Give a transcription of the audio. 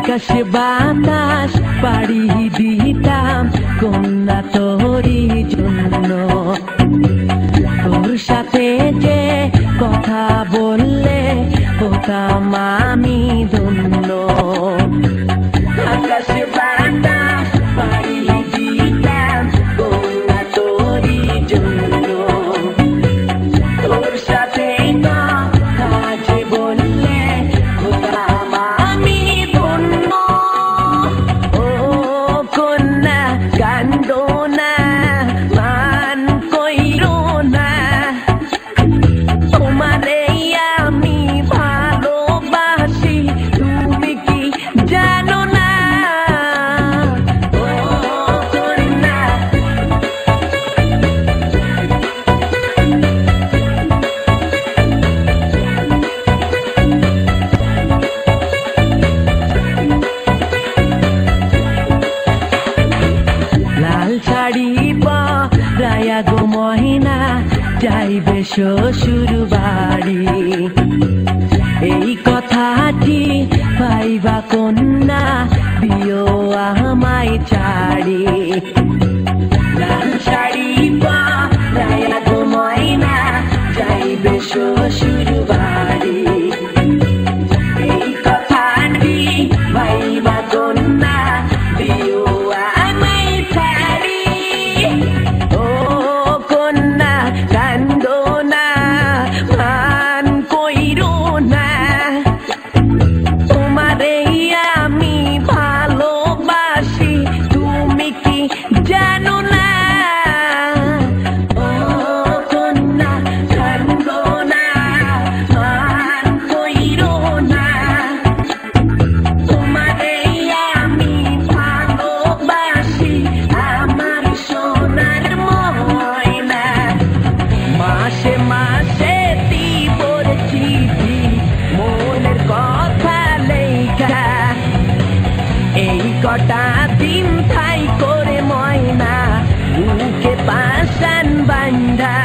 আকাশে বাতাস পাড়ি দিতাম কন্যা তোরই জন্য, তোর সাথে যে কথা বললে হতাম আমি ধন্য। আকাশে বাতাস পাড়ি দিতাম কন্যা তোরই জন্য, তোর সাথে কথা যে বললে হতাম আমি ধন্য। ও কন্যা কান্দো না, মান কইরো না, তোমারে আমি ভালোবাসি তুমি কি জানো না? ও কন্যা লাল শাড়ি পরায়া গো মহিনা যাইবে শ্বশুর বাড়ি, এই কথাটি পাইবা কন্যা দিও আমায় ছাড়ি। লাল শাড়ি পরায়া গো মহিনা যাইবে শ্বশুর বাড়ি, এই কথাটি পাইবা কন্যা দিও আমায় ছাড়ি। ও কন্যা কান্দো না, মান কইরো না, তোমারে আমি ভালোবাসি তুমি কি জানো না? ও কন্যা কান্দো না, মান কইরো না, তোমারে আমি ভালোবাসি আমার সোনার ময়না। মাসে মাসে দিবর চিঠি মনের কথা লেখা, এই কটা দিন ঠাই করে ময়না বুকে পাশান বান্ধা।